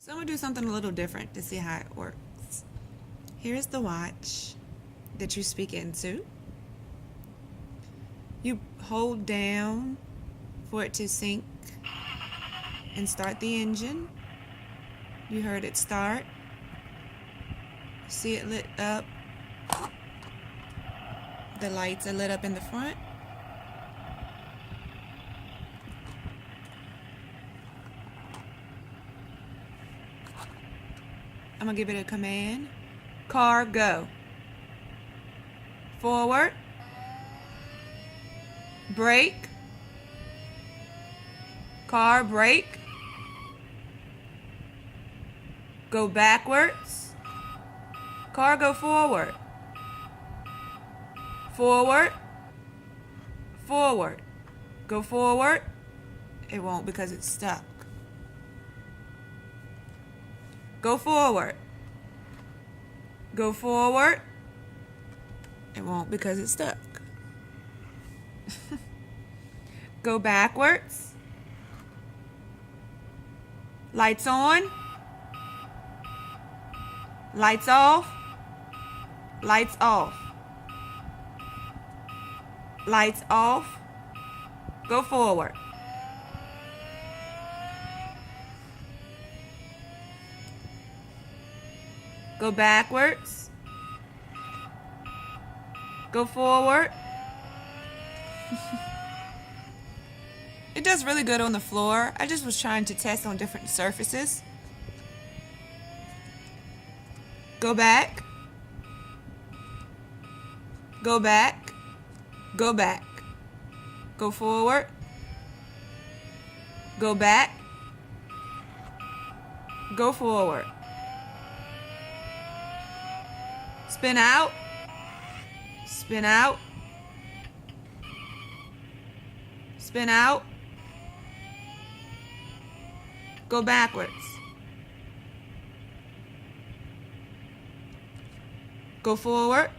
So I'm going to do something a little different to see how it works. Here's the watch that you speak into. You hold down for it to sync and start the engine. You heard it start. See it lit up. The lights are lit up in the front. I'm going to give it a command. Car, go. Forward. Brake. Car, brake. Go backwards. Car, go forward. Forward. Forward. Go forward. It won't because it's stuck. Go forward. Go forward. It won't because it's stuck. Go backwards. Lights on. Lights off. Lights off. Lights off. Go forward. Go backwards. Go forward. It does really good on the floor. I just was trying to test on different surfaces. Go back. Go back. Go back. Go forward. Go back. Go forward. Spin out. Spin out. Spin out. Go backwards. Go forward.